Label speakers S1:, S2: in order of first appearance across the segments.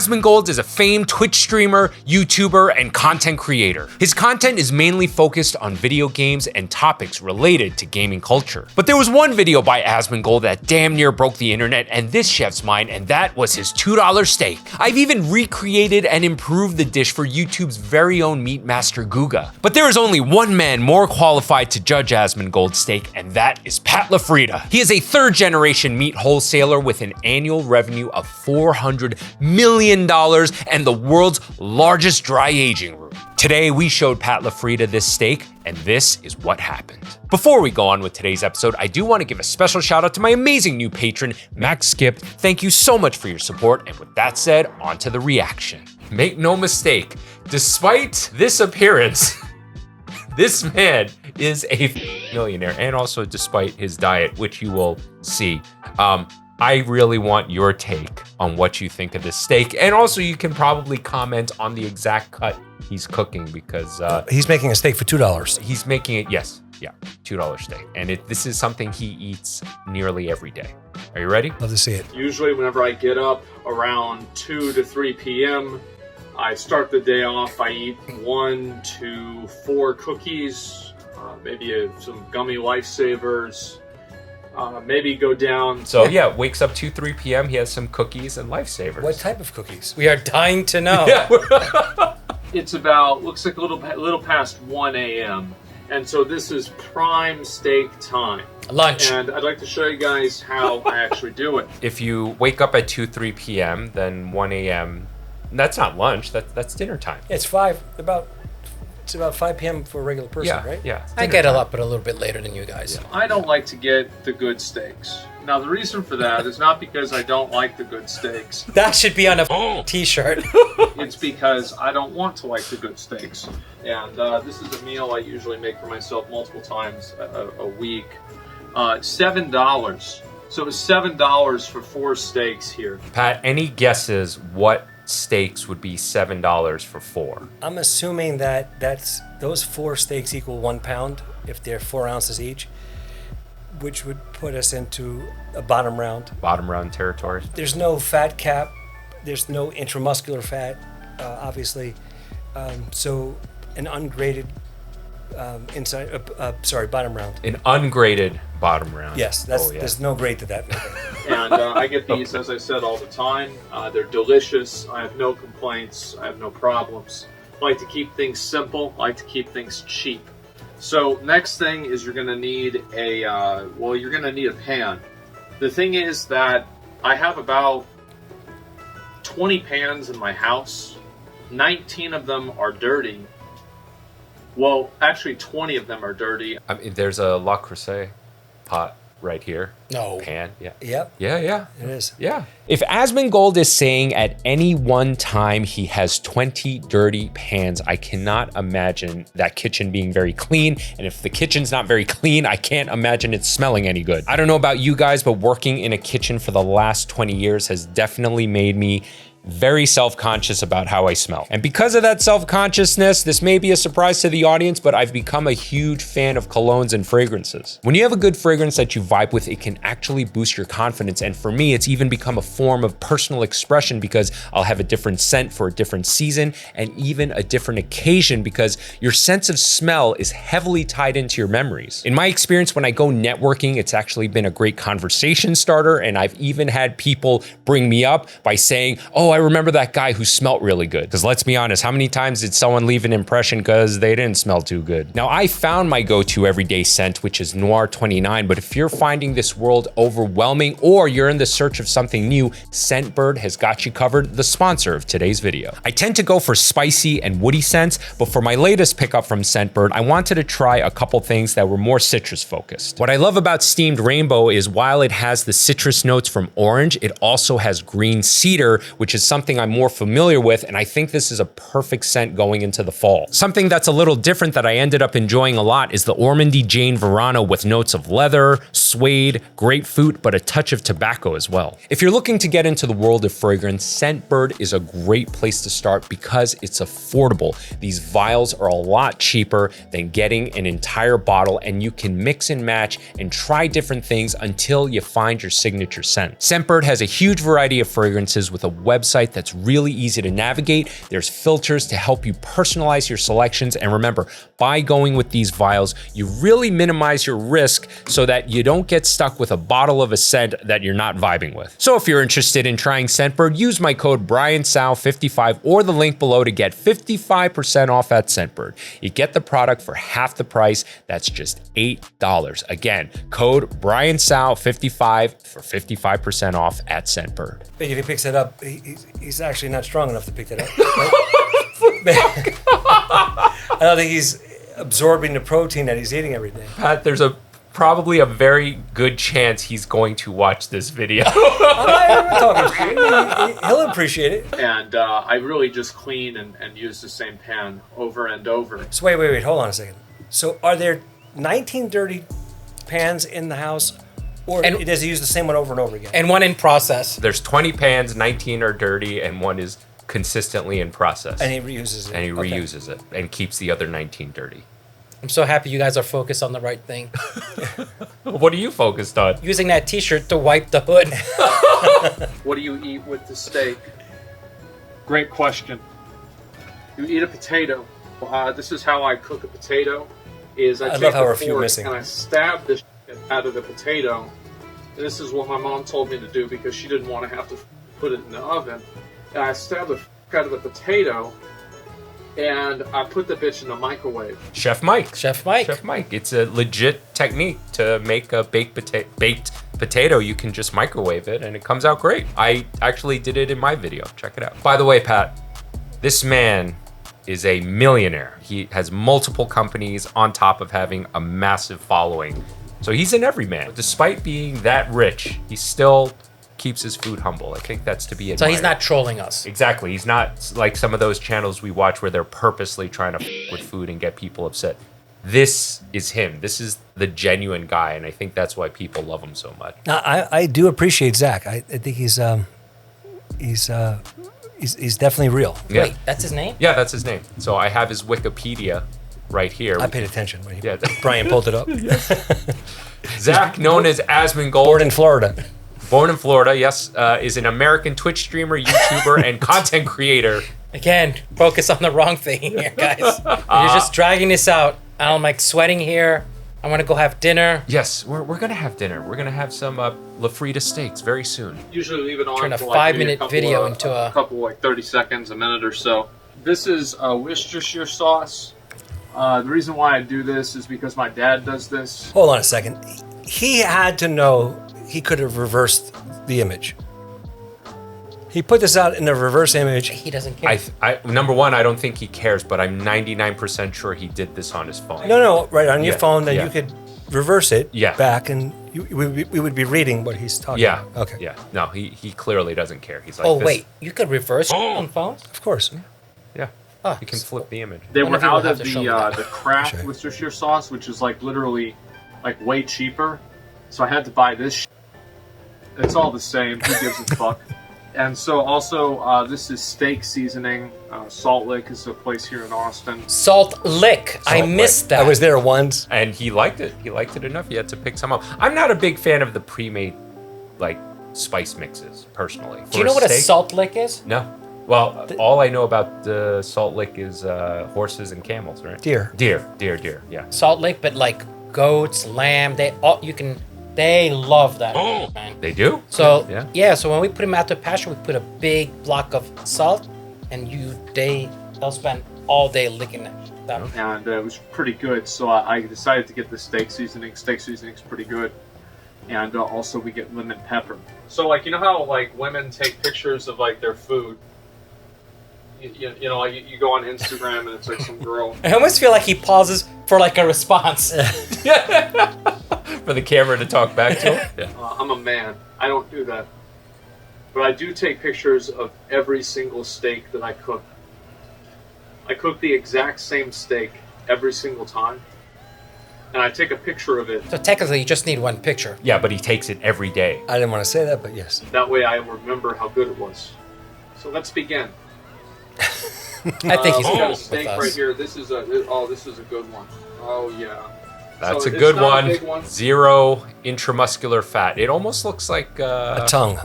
S1: Asmongold is a famed Twitch streamer, YouTuber, and content creator. His content is mainly focused on video games and topics related to gaming culture. But there was one video by Asmongold that damn near broke the internet and this chef's mind, and that was his $2 steak. I've even recreated and improved the dish for YouTube's very own meat master Guga. But there is only one man more qualified to judge Asmongold's steak, and that is LaFrieda. He is a third-generation meat wholesaler with an annual revenue of $400 million and the world's largest dry aging room. Today, we showed LaFrieda this steak, and this is what happened. Before we go on with today's episode, I do want to give a special shout out to my amazing new patron, Max Skip. Thank you so much for your support, and with that said, on to the reaction. Make no mistake, despite this appearance, this man is a millionaire, and also despite his diet, which you will see. I really want your take on what you think of this steak, and also you can probably comment on the exact cut he's cooking, because
S2: he's making a steak for $2.
S1: He's making it, yes, yeah, $2 steak, and this is something he eats nearly every day. Are you ready?
S2: Love to see it.
S3: Usually whenever I get up around 2 to 3 p.m., I start the day off, I eat 1 to 4 cookies, maybe some gummy lifesavers, maybe go down.
S1: So yeah, wakes up 2, 3 p.m. He has some cookies and lifesavers.
S2: What type of cookies? We are dying to know.
S1: Yeah.
S3: It's about, looks like a little past 1 a.m. And so this is prime steak time.
S2: Lunch.
S3: And I'd like to show you guys how I actually do it.
S1: If you wake up at 2, 3 p.m., then 1 a.m., that's not lunch, that's dinner time.
S2: It's about 5 p.m. for a regular person, right?
S1: Yeah.
S2: I get up at a little bit later than you guys.
S1: Yeah.
S3: I don't like to get the good steaks. Now, the reason for that is not because I don't like the good steaks.
S2: That should be on a t-shirt.
S3: It's because I don't want to like the good steaks. And this is a meal I usually make for myself multiple times a week. $7. So it's $7 for 4 steaks here.
S1: Pat, any guesses what steaks would be $7 for 4?
S2: I'm assuming that those 4 steaks equal 1 pound if they're 4 ounces each, which would put us into a bottom round.
S1: Bottom round territory.
S2: There's no fat cap. There's no intramuscular fat, obviously. So an ungraded bottom round.
S1: An ungraded bottom round.
S2: Yes, there's no grade to that.
S3: And I get these, as I said, all the time. They're delicious. I have no complaints. I have no problems. I like to keep things simple. I like to keep things cheap. So next thing is you're going to need you're going to need a pan. The thing is that I have about 20 pans in my house. 19 of them are dirty. Well, actually 20 of them are dirty.
S1: I mean, there's a Le Creuset pot right here.
S2: No.
S1: Pan, yeah.
S2: Yep.
S1: Yeah.
S2: It is.
S1: Yeah. If Asmongold is saying at any one time he has 20 dirty pans, I cannot imagine that kitchen being very clean. And if the kitchen's not very clean, I can't imagine it smelling any good. I don't know about you guys, but working in a kitchen for the last 20 years has definitely made me very self-conscious about how I smell. And because of that self-consciousness, this may be a surprise to the audience, but I've become a huge fan of colognes and fragrances. When you have a good fragrance that you vibe with, it can actually boost your confidence. And for me, it's even become a form of personal expression because I'll have a different scent for a different season and even a different occasion because your sense of smell is heavily tied into your memories. In my experience, when I go networking, it's actually been a great conversation starter. And I've even had people bring me up by saying, oh, I remember that guy who smelled really good. Because let's be honest, how many times did someone leave an impression because they didn't smell too good? Now, I found my go-to everyday scent, which is Noir 29, but if you're finding this world overwhelming or you're in the search of something new, Scentbird has got you covered, the sponsor of today's video. I tend to go for spicy and woody scents, but for my latest pickup from Scentbird, I wanted to try a couple things that were more citrus focused. What I love about Steamed Rainbow is while it has the citrus notes from orange, it also has green cedar, which is something I'm more familiar with, and I think this is a perfect scent going into the fall. Something that's a little different that I ended up enjoying a lot is the Ormondy Jane Verano with notes of leather, suede, grapefruit, but a touch of tobacco as well. If you're looking to get into the world of fragrance, Scentbird is a great place to start because it's affordable. These vials are a lot cheaper than getting an entire bottle, and you can mix and match and try different things until you find your signature scent. Scentbird has a huge variety of fragrances with a website website that's really easy to navigate. There's filters to help you personalize your selections. And remember, by going with these vials, you really minimize your risk so that you don't get stuck with a bottle of a scent that you're not vibing with. So if you're interested in trying Scentbird, use my code BrianSao55 or the link below to get 55% off at Scentbird. You get the product for half the price. That's just $8. Again, code BrianSao55 for 55% off at Scentbird.
S2: But if he picks it up, he's actually not strong enough to pick it up. I don't think he's absorbing the protein that he's eating every day.
S1: Pat, there's probably a very good chance he's going to watch this video.
S2: I'm not talking shit. He'll appreciate it.
S3: And I really just clean and use the same pan over and over.
S2: So wait, hold on a second. So are there 19 dirty pans in the house, or does he use the same one over and over again?
S4: And one in process.
S1: There's 20 pans, 19 are dirty, and one is consistently in process.
S2: And he reuses it.
S1: And he reuses it and keeps the other 19 dirty.
S4: I'm so happy you guys are focused on the right thing.
S1: What are you focused on?
S4: Using that t-shirt to wipe the hood.
S3: What do you eat with the steak? Great question. You eat a potato. This is how I cook a potato. I
S2: love how we're a few missing.
S3: And I stab the shit out of the potato. And this is what my mom told me to do because she didn't want to have to put it in the oven. And I stab the out of the potato, and I put the bitch in the microwave.
S1: Chef Mike.
S4: Chef Mike.
S1: Chef Mike. It's a legit technique to make a baked potato. You can just microwave it, and it comes out great. I actually did it in my video. Check it out. By the way, Pat, this man is a millionaire. He has multiple companies on top of having a massive following. So he's an everyman. Despite being that rich, he still keeps his food humble. I think that's to be admired.
S4: So he's not trolling us.
S1: Exactly. He's not like some of those channels we watch where they're purposely trying to f with food and get people upset. This is him. This is the genuine guy, and I think that's why people love him so much.
S2: Now, I do appreciate Zach. I think he's definitely real.
S1: Yeah.
S4: Wait, that's his name?
S1: Yeah, that's his name. So I have his Wikipedia right here.
S2: I paid attention when
S1: Yeah.
S2: Brian pulled it up.
S1: Zach, known as Asmongold.
S2: Born in Florida.
S1: Born in Florida, yes, is an American Twitch streamer, YouTuber, and content creator.
S4: Again, focus on the wrong thing here, guys. You're just dragging this out. I'm like sweating here. I want to go have dinner.
S1: Yes, we're going to have dinner. We're going to have some LaFrieda steaks very soon.
S3: Usually leave it on
S4: Turn a
S3: for like maybe
S4: 5-minute video into
S3: a couple, like 30 seconds, a minute or so. This is Worcestershire sauce. The reason why I do this is because my dad does this.
S2: Hold on a second. He had to know he could have reversed the image. He put this out in a reverse image.
S4: He doesn't care.
S1: Number one, I don't think he cares, but I'm 99% sure he did this on his phone.
S2: No, right on your phone, then
S1: yeah.
S2: you could reverse it
S1: Yeah.
S2: back, and we would be reading what he's talking
S1: Yeah.
S2: about. Okay.
S1: Yeah. No, he clearly doesn't care. He's like,
S4: Oh,
S1: this-
S4: wait. You could reverse it on phones?
S2: Of course.
S1: Yeah.
S4: Oh,
S1: You can flip the image.
S3: They
S4: One
S3: were
S4: of you will
S3: out
S4: have
S3: of
S4: to show me that.
S3: the Kraft
S2: Sure.
S3: Worcestershire sauce, which is like literally like way cheaper. So I had to buy this. It's all the same. Who gives a fuck? And so also this is steak seasoning. Salt Lick is a place here in Austin.
S4: Salt Lick. I
S1: Salt
S4: missed that.
S2: I was there once.
S1: And he liked it. He liked it enough. He had to pick some up. I'm not a big fan of the pre-made, like, spice mixes, personally.
S4: Do you know what a Salt Lick is?
S1: No. Well, all I know about the Salt Lick is horses and camels, right?
S2: Deer.
S1: Deer, yeah.
S4: Salt Lick, but like goats, lamb, they love that, man.
S1: They do?
S4: So
S1: Yeah.
S4: so when we put them out to pasture, we put a big block of salt, and they'll spend all day licking that down.
S3: And it was pretty good. So I decided to get the steak seasoning. Steak seasoning's pretty good. And also we get lemon pepper. So like, you know how like women take pictures of like their food? You know, like you go on Instagram and it's like some girl.
S4: I almost feel like he pauses for like a response.
S1: For the camera to talk back to him? Yeah.
S3: I'm a man. I don't do that. But I do take pictures of every single steak that I cook. I cook the exact same steak every single time. And I take a picture of it.
S4: So technically, you just need one picture.
S1: Yeah, but he takes it every day.
S2: I didn't want to say that, but yes.
S3: That way I remember how good it was. So let's begin.
S4: I think he's
S3: we got a
S4: with
S3: steak
S4: us.
S3: right here. This is a good one. Oh yeah.
S1: That's
S3: So
S1: a
S3: it's
S1: good
S3: not a
S1: one.
S3: big one.
S1: 0 intramuscular fat. It almost looks like
S2: A tongue.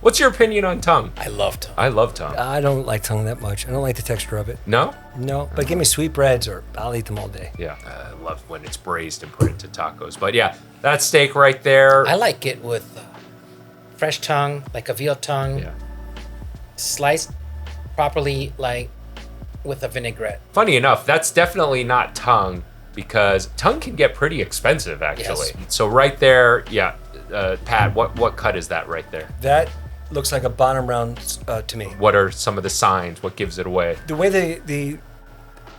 S1: What's your opinion on tongue?
S4: I love tongue.
S1: I love tongue.
S2: I don't like tongue that much. I don't like the texture of it.
S1: No?
S2: No, but give me sweetbreads or I'll eat them all day.
S1: Yeah, I love when it's braised and put into tacos. But yeah, that steak right there.
S4: I like it with fresh tongue, like a veal tongue,
S1: Yeah.
S4: sliced properly, like with a vinaigrette.
S1: Funny enough, that's definitely not tongue because tongue can get pretty expensive, actually.
S4: Yes.
S1: So right there, yeah, Pat, what cut is that right there?
S2: That looks like a bottom round to me.
S1: What are some of the signs? What gives it away?
S2: The way the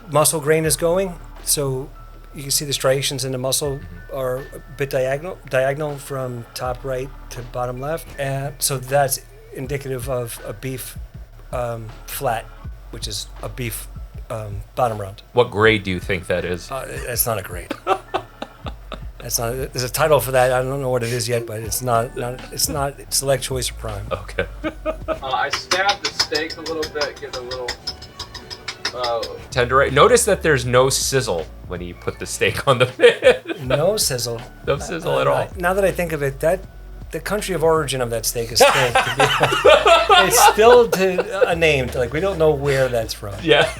S2: muscle grain is going, so you can see the striations in the muscle are a bit diagonal from top right to bottom left, and so that's indicative of a beef flat, which is a beef bottom round.
S1: What grade do you think that is?
S2: That's not a grade. That's not. There's a title for that. I don't know what it is yet, but it's not. It's not select, choice, or prime.
S1: Okay.
S3: I stabbed the steak a little bit, get a little.
S1: Tender. Notice that there's no sizzle when you put the steak on the pit.
S2: No sizzle.
S1: No sizzle at all.
S2: Now that I think of it, the country of origin of that steak is still it's still named. Like we don't know where that's from.
S1: Yeah.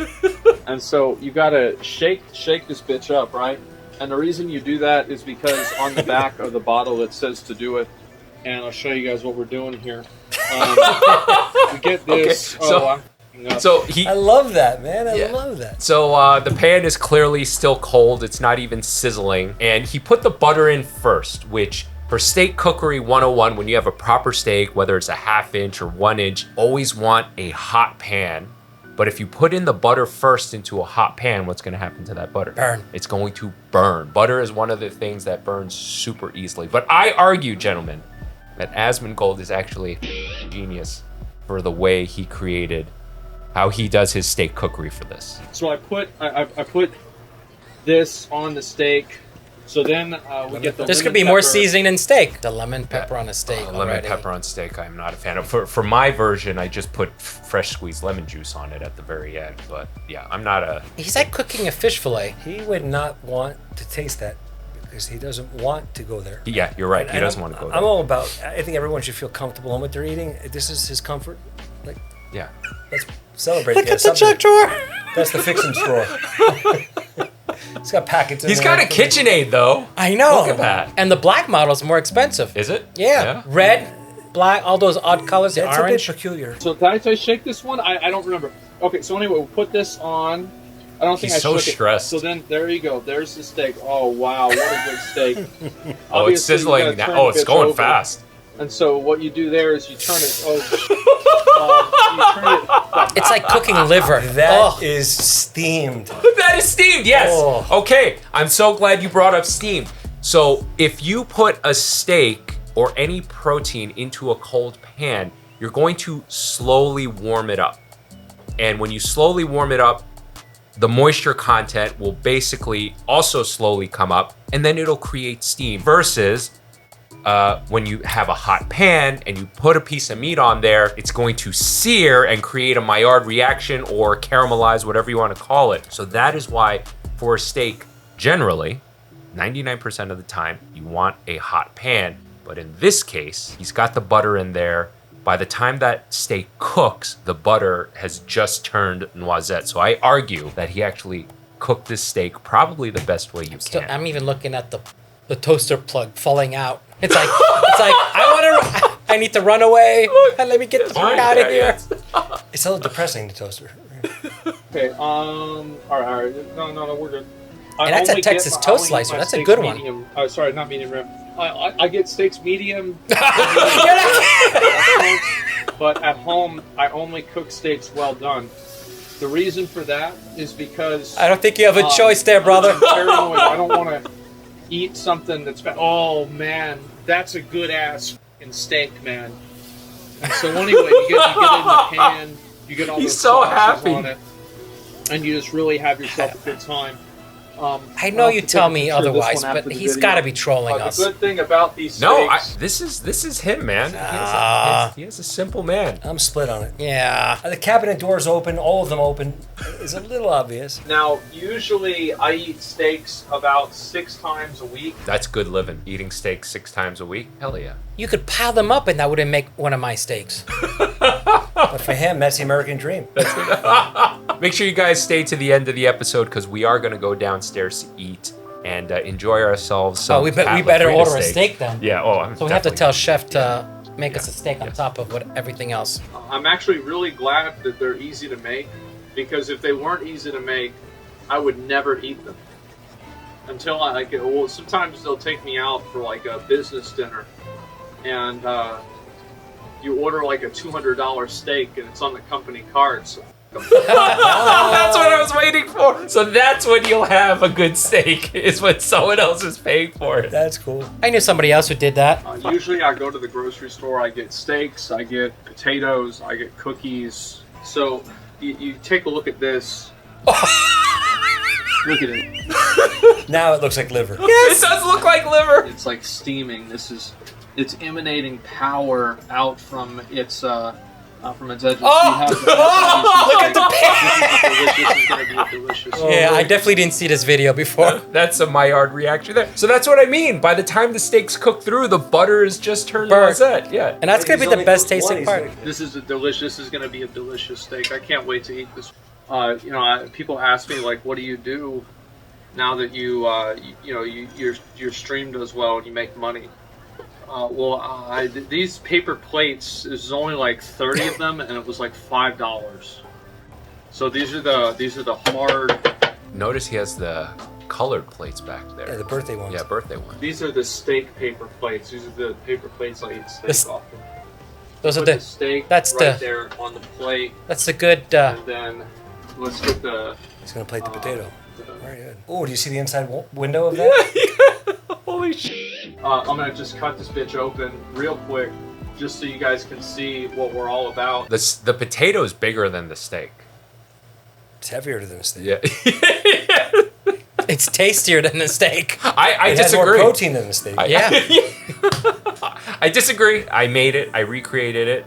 S3: And so you gotta shake this bitch up, right? And the reason you do that is because on the back of the bottle it says to do it. And I'll show you guys what we're doing here. We get this.
S1: Okay, so he.
S2: I love that, man. I
S1: Yeah.
S2: love that.
S1: So the pan is clearly still cold. It's not even sizzling. And he put the butter in first, which for steak cookery 101, when you have a proper steak, whether it's a 1/2 inch or 1 inch, always want a hot pan. But if you put in the butter first into a hot pan, what's going to happen to that butter?
S4: Burn.
S1: It's going to burn. Butter is one of the things that burns super easily. But I argue, gentlemen, that Asmongold is actually a genius for the way he created how he does his steak cookery for this.
S3: So I put this on the steak. So then we get the.
S4: This could
S3: lemon
S4: be more
S3: pepper.
S4: seasoning than steak. The lemon pepper on a steak.
S1: Lemon
S4: already.
S1: pepper on steak, I'm not a fan of. For my version, I just put fresh squeezed lemon juice on it at the very end. But yeah, I'm not a.
S4: He's like cooking a fish fillet.
S2: He would not want to taste that because he doesn't want to go there.
S1: Yeah, you're right. He
S2: And
S1: doesn't want to go there.
S2: I'm all about. I think everyone should feel comfortable in what they're eating. This is his comfort. Like,
S1: Yeah.
S2: let's celebrate.
S4: Look
S2: Yeah,
S4: at the
S2: something-
S4: jug drawer.
S2: That's the fixing drawer. He's got packets. In
S1: He's
S2: there.
S1: got a KitchenAid though.
S4: I know.
S1: Look at that.
S4: And the black model's more expensive.
S1: Is it?
S4: Yeah. Red, black, all those odd colors.
S2: That's
S4: orange.
S2: a bit peculiar.
S3: So did I shake this one? I don't remember. Okay, so anyway, we'll put this on. I don't think
S1: He's
S3: I
S1: so
S3: shook it.
S1: stressed.
S3: So then there you go. There's the steak. Oh wow, what a good steak.
S1: Oh, it's
S3: Obviously, you
S1: sizzling
S3: gotta
S1: now.
S3: turn
S1: Oh,
S3: the
S1: it's
S3: bitch
S1: going
S3: over.
S1: fast.
S3: And so what you do there is you turn it. You turn it.
S4: It's like cooking liver.
S2: That
S4: Oh.
S2: is steamed.
S1: That is steamed, yes.
S2: Oh.
S1: Okay, I'm so glad you brought up steamed. So if you put a steak or any protein into a cold pan, you're going to slowly warm it up. And when you slowly warm it up, the moisture content will basically also slowly come up, and then it'll create steam. Versus when you have a hot pan and you put a piece of meat on there, it's going to sear and create a Maillard reaction or caramelize, whatever you want to call it. So that is why for a steak, generally, 99% of the time, you want a hot pan. But in this case, he's got the butter in there. By the time that steak cooks, the butter has just turned noisette. So I argue that he actually cooked this steak probably the best way you can.
S4: I'm even looking at the toaster plug falling out. It's like I need to run away. Let me get the fuck out of here.
S2: It's a little depressing, the toaster.
S3: Okay. All right. No, we're good.
S4: And that's a Texas toast slicer. That's a good one.
S3: Medium. Sorry, not medium rare. I get steaks medium. But at home, I only cook steaks well done. The reason for that is because
S4: I don't think you have a choice there, brother.
S3: I'm paranoid. I don't want to eat something that's bad. Oh man, that's a good ass steak, man. And so anyway, you get it in the pan. You get all
S1: He's
S3: those
S1: so
S3: sauces
S1: happy.
S3: on it, and you just really have yourself a good time.
S4: I know you tell me
S3: I'll have to take a picture of this
S4: otherwise,
S3: one
S4: but
S3: after the
S4: he's
S3: video.
S4: got to be trolling us.
S3: The good thing about these
S1: No,
S3: steaks,
S1: this is him, man. He is a simple man.
S2: I'm split on it.
S4: Yeah.
S2: The cabinet doors open, all of them open. It's a little obvious.
S3: now usually I eat steaks about 6 times a week.
S1: That's good living. Eating steak 6 times a week. Hell yeah.
S4: You could pile them up and that wouldn't make one of my steaks.
S2: But for him, that's the American dream.
S1: Make sure you guys stay to the end of the episode because we are going to go downstairs to eat and enjoy ourselves.
S4: Oh,
S1: Some
S4: we
S1: Pat
S4: better
S1: LaFrieda
S4: order a steak then.
S1: Yeah. Oh, I'm
S4: So we have to
S1: definitely-
S4: tell Chef to make us a steak on top of everything else.
S3: I'm actually really glad that they're easy to make, because if they weren't easy to make, I would never eat them. Until I get, well, sometimes they'll take me out for like a business dinner, and you order like a $200 steak, and it's on the company card. So
S1: That's what I was waiting for. So that's when you'll have a good steak, is when someone else is paying for it.
S2: That's cool.
S4: I knew somebody else who did that.
S3: usually I go to the grocery store, I get steaks, I get potatoes, I get cookies. So you take a look at this. Look at it.
S2: Now it looks like liver.
S1: It does look like liver.
S3: It's like steaming. It's emanating power out from its edges.
S4: Look at the
S3: This is going to be delicious.
S4: Yeah, I definitely didn't see this video before.
S1: That's a Maillard reaction there. So that's what I mean. By the time the steak's cooked through, the butter is just turned
S4: Burnt.
S1: rosette. Yeah.
S4: And that's going to be the best tasting part.
S3: This is This is going to be a delicious steak. I can't wait to eat this. People ask me like, what do you do now that your stream does well and you make money? These paper plates, there's only like 30 of them, and it was like $5. So these are the hard.
S1: Notice he has the colored plates back there.
S2: Yeah, the birthday ones.
S1: Yeah, birthday one.
S3: These are the steak paper plates. These are the paper plates I eat steak
S4: This-
S3: off.
S4: Those are
S3: Put the
S4: the.
S3: steak
S4: that's
S3: right
S4: the-
S3: there on the plate,
S4: That's a good.
S3: and then let's get the.
S2: He's going to plate the potato.
S3: the-
S2: Very good. Oh, do you see the inside window of that?
S1: Holy shit.
S3: I'm gonna just cut this bitch open real quick, just so you guys can see what we're all about.
S1: The potato's bigger than the steak.
S2: It's heavier than a steak.
S1: Yeah.
S4: It's tastier than the steak.
S1: I
S2: It has more
S1: disagree.
S2: protein than a steak.
S4: Yeah.
S1: I disagree. I made it. I recreated it.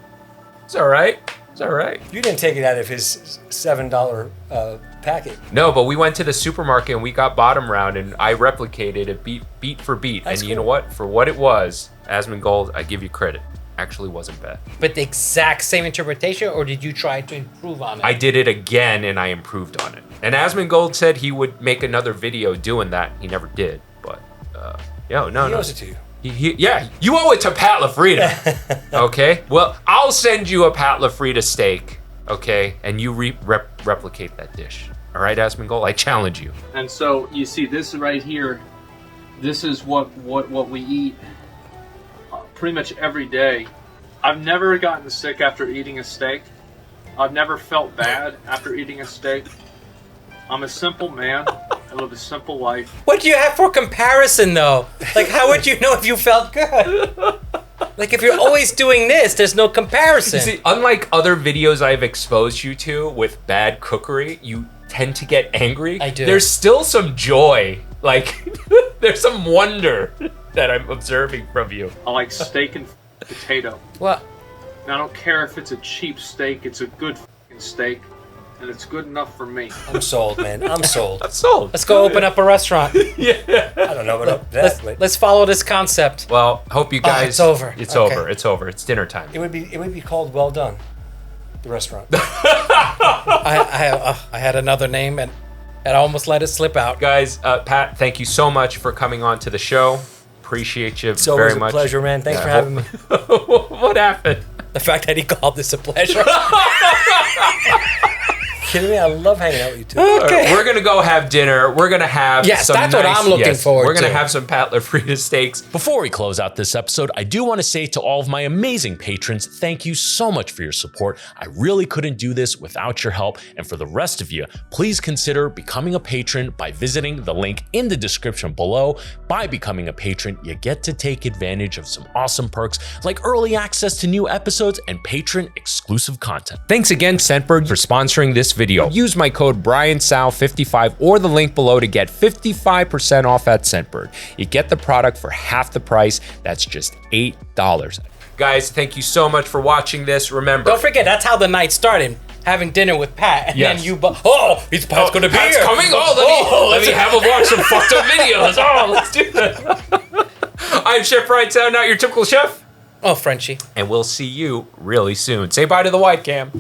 S1: It's all right. It's all right.
S2: You didn't take it out of his $7 packet.
S1: No, but we went to the supermarket and we got bottom round, and I replicated it beat for beat.
S2: That's
S1: and you know
S2: cool.
S1: what? For what it was, Asmongold, I give you credit. Actually wasn't bad.
S4: But the exact same interpretation, or did you try to improve on it?
S1: I did it again and I improved on it. And Asmongold said he would make another video doing that. He never did, but
S2: He
S1: no.
S2: owes it to you.
S1: Yeah, you owe it to Pat LaFrieda. Okay? Well, I'll send you a Pat LaFrieda steak, okay? And you replicate that dish. All right, Asmongold? I challenge you.
S3: And so you see this right here. This is what we eat pretty much every day. I've never gotten sick after eating a steak. I've never felt bad after eating a steak. I'm a simple man. I live a simple life.
S4: What do you have for comparison, though? Like, how would you know if you felt good? Like, if you're always doing this, there's no comparison.
S1: See, unlike other videos I've exposed you to with bad cookery, you tend to get angry.
S4: I do.
S1: There's still some joy. Like, there's some wonder that I'm observing from you.
S3: I like steak and potato.
S4: Well,
S3: And I don't care if it's a cheap steak. It's a good f***ing steak. And it's good enough for me.
S2: I'm sold, man. I'm sold.
S1: That's sold.
S4: let's go open up a restaurant.
S2: I don't know about that, but
S4: Let's follow this concept.
S1: Well, hope you guys.
S4: it's over.
S1: It's
S4: Okay.
S1: over. It's over. It's dinner time.
S2: it would be called Well Done, the restaurant.
S4: I had another name and I almost let it slip out.
S1: Guys, Pat, thank you so much for coming on to the show. Appreciate you
S2: It's
S1: very
S2: always a
S1: much.
S2: pleasure, man. Thanks for having me.
S1: What happened?
S4: The fact that he called this a pleasure.
S2: Kidding me? I love hanging out with you too.
S4: Okay.
S1: We're gonna go have dinner. We're gonna have
S4: Yes,
S1: some
S4: that's what I'm looking forward
S1: We're gonna
S4: to.
S1: have some Pat LaFrieda steaks.
S5: Before we close out this episode, I do want to say to all of my amazing patrons, thank you so much for your support. I really couldn't do this without your help. And for the rest of you, please consider becoming a patron by visiting the link in the description below. By becoming a patron, you get to take advantage of some awesome perks like early access to new episodes and patron exclusive content.
S1: Thanks again, Scentbird, for sponsoring this video. video. Use my code BrianSao55 or the link below to get 55% off at Scentbird. You get the product for half the price. That's just $8. Guys, thank you so much for watching this. Remember,
S4: Don't forget, that's how the night started. Having dinner with Pat, and
S1: Yes.
S4: then you. Pat's gonna be
S1: Pat's
S4: here.
S1: coming. Let me have him watch some fucked up videos. Oh, let's do that. I'm Chef Brian Tsao, not your typical chef.
S4: Oh, Frenchy.
S1: And we'll see you really soon. Say bye to the wide cam.